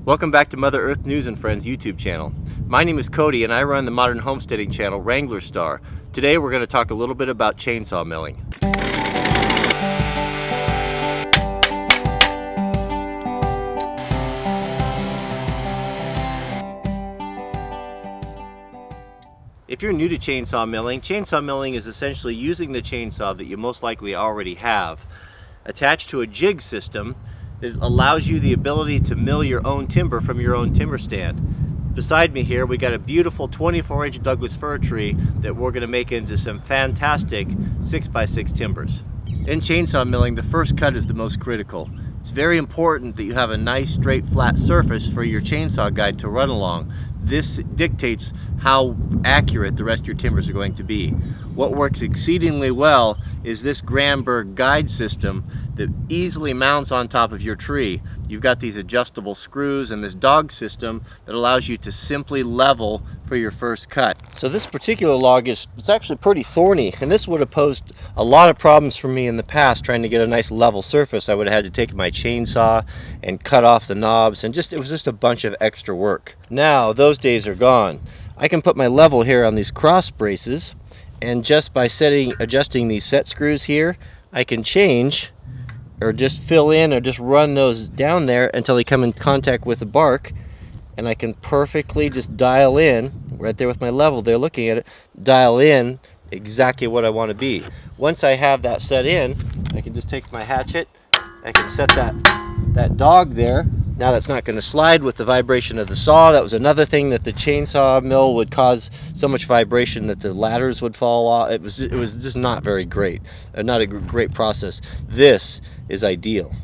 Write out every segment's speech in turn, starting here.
Welcome back to Mother Earth News and Friends YouTube channel. My name is Cody and I run the modern homesteading channel Wranglerstar. Today we're going to talk a little bit about chainsaw milling. If you're new to chainsaw milling is essentially using the chainsaw that you most likely already have attached to a jig system that allows you the ability to mill your own timber from your own timber stand. Beside me here we got a beautiful 24-inch Douglas fir tree that we're going to make into some fantastic 6x6 timbers. In chainsaw milling, the first cut is the most critical. It's very important that you have a nice straight flat surface for your chainsaw guide to run along. This dictates how accurate the rest of your timbers are going to be. What works exceedingly well is this Granberg guide system that easily mounts on top of your tree. You've got these adjustable screws and this dog system that allows you to simply level for your first cut. So this particular log it's actually pretty thorny, and this would have posed a lot of problems for me in the past trying to get a nice level surface. I would have had to take my chainsaw and cut off the knobs, and it was just a bunch of extra work. Now those days are gone. I can put my level here on these cross braces, and just by adjusting these set screws here, I can change or just fill in or just run those down there until they come in contact with the bark, and I can perfectly just dial in right there with my level there, looking at it, dial in exactly what I want to be. Once I have that set in, I can just take my hatchet, I can set that dog there. Now that's not going to slide with the vibration of the saw. That was another thing, that the chainsaw mill would cause so much vibration that the ladders would fall off. It was just not very great, not a great process. This is ideal.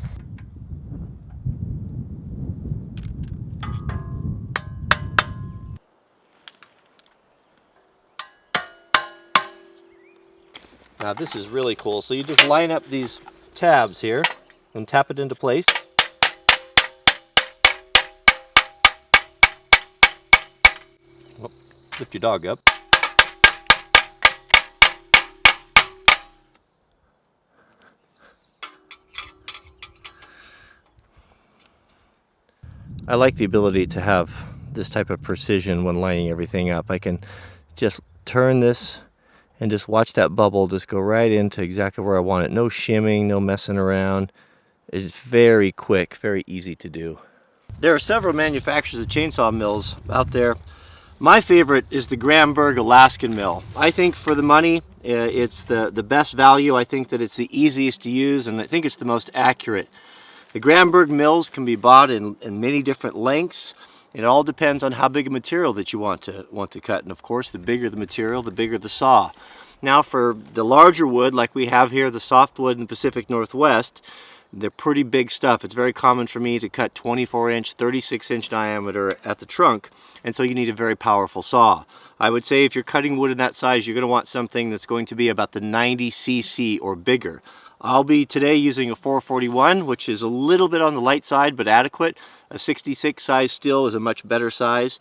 Now this is really cool. So you just line up these tabs here and tap it into place. Lift your dog up. I like the ability to have this type of precision when lining everything up. I can just turn this and just watch that bubble just go right into exactly where I want it. No shimming, no messing around. It's very quick, very easy to do. There are several manufacturers of chainsaw mills out there. My favorite is the Granberg Alaskan mill. I think for the money, it's the best value. I think that it's the easiest to use, and I think it's the most accurate. The Granberg mills can be bought in many different lengths. It all depends on how big a material that you want to cut, and of course, the bigger the material, the bigger the saw. Now, for the larger wood, like we have here, the softwood in the Pacific Northwest, they're pretty big stuff. It's very common for me to cut 24-inch, 36-inch diameter at the trunk, and so you need a very powerful saw. I would say if you're cutting wood in that size, you're going to want something that's going to be about the 90 cc or bigger. I'll be today using a 441, which is a little bit on the light side, but adequate. A 66 size steel is a much better size.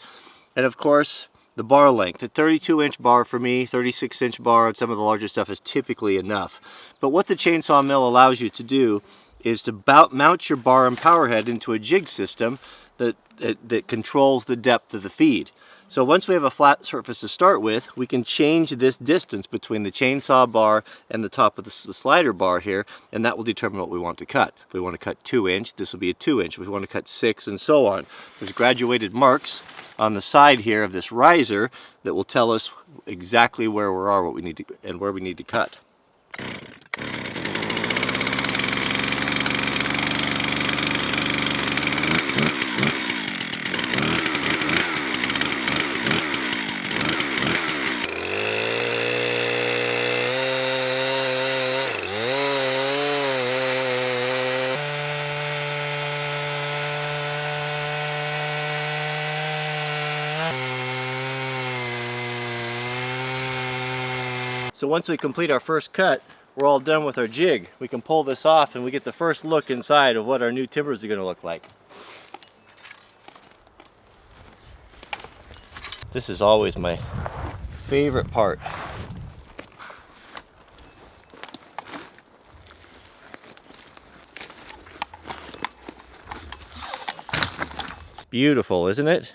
And of course, the bar length. A 32-inch bar for me, 36-inch bar, and some of the larger stuff is typically enough. But what the chainsaw mill allows you to do is to mount your bar and power head into a jig system that controls the depth of the feed. So once we have a flat surface to start with, we can change this distance between the chainsaw bar and the top of the slider bar here, and that will determine what we want to cut. If we want to cut 2-inch, this will be a 2-inch. If we want to cut 6, and so on. There's graduated marks on the side here of this riser that will tell us exactly where we are, what we need to, and where we need to cut. So once we complete our first cut, we're all done with our jig. We can pull this off and we get the first look inside of what our new timbers are going to look like. This is always my favorite part. Beautiful, isn't it?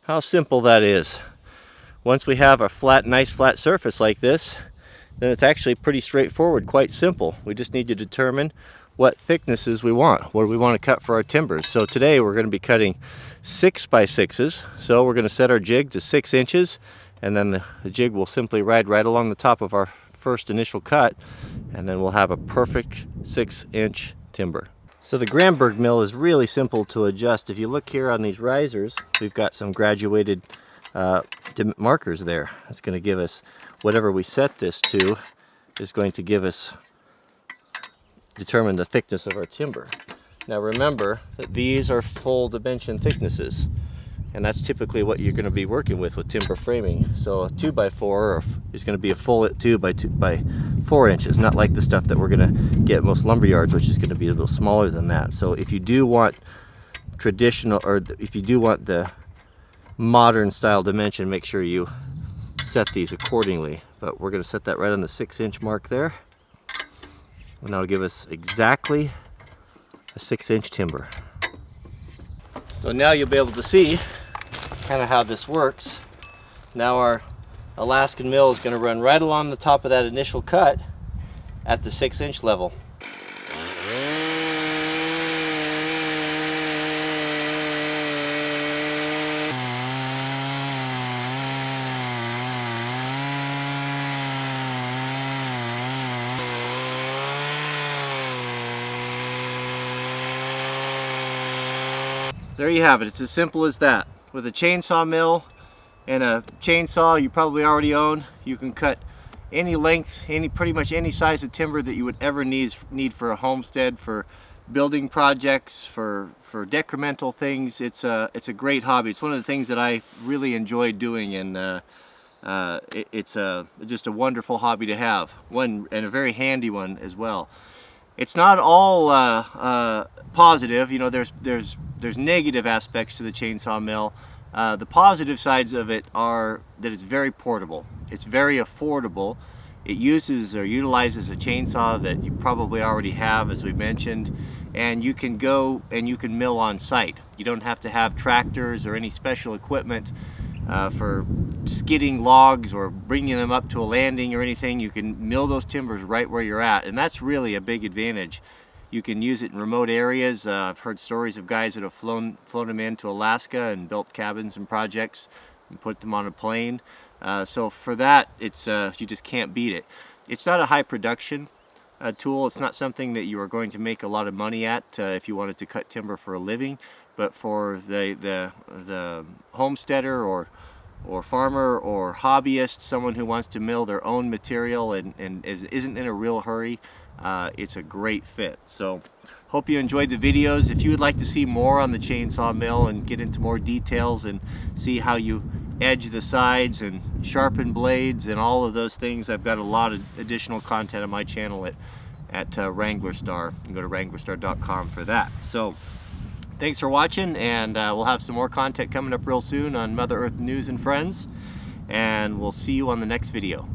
How simple that is. Once we have a nice flat surface like this, then it's actually pretty straightforward, quite simple. We just need to determine what thicknesses we want, what we want to cut for our timbers. So today we're going to be cutting 6x6s. So we're going to set our jig to 6 inches, and then the jig will simply ride right along the top of our first initial cut, and then we'll have a perfect 6-inch timber. So the Granberg mill is really simple to adjust. If you look here on these risers, we've got some graduated markers there. It's going to give us whatever we set this to is going to give us determine the thickness of our timber. Now remember that these are full dimension thicknesses, and that's typically what you're going to be working with timber framing. So a 2x4 is going to be a full 2 by 4 inches, not like the stuff that we're going to get most lumber yards, which is going to be a little smaller than that. So if you do want traditional, or if you do want the modern style dimension, make sure you set these accordingly. But we're going to set that right on the 6-inch mark there, and that'll give us exactly a 6-inch timber. So now you'll be able to see kind of how this works. Now our Alaskan mill is going to run right along the top of that initial cut at the 6-inch level. There you have it. It's as simple as that. With a chainsaw mill and a chainsaw you probably already own, you can cut any length, pretty much any size of timber that you would ever need for a homestead, for building projects, for decremental things. It's a great hobby. It's one of the things that I really enjoy doing, and it's just a wonderful hobby to have. And a very handy one as well. It's not all positive. You know, there's negative aspects to the chainsaw mill. The positive sides of it are that it's very portable. It's very affordable. It uses or utilizes a chainsaw that you probably already have, as we mentioned, and you can go and you can mill on site. You don't have to have tractors or any special equipment for skidding logs or bringing them up to a landing or anything. You can mill those timbers right where you're at, and that's really a big advantage. You can use it in remote areas. I've heard stories of guys that have flown them into Alaska and built cabins and projects and put them on a plane. So for that, it's you just can't beat it. It's not a high production tool. It's not something that you are going to make a lot of money at if you wanted to cut timber for a living. But for the homesteader or farmer or hobbyist, someone who wants to mill their own material and isn't in a real hurry, it's a great fit. So hope you enjoyed the videos. If you would like to see more on the chainsaw mill and get into more details and see how you edge the sides and sharpen blades and all of those things, I've got a lot of additional content on my channel at Wranglerstar. You can go to wranglerstar.com for that. So thanks for watching, and we'll have some more content coming up real soon on Mother Earth News and Friends, and we'll see you on the next video.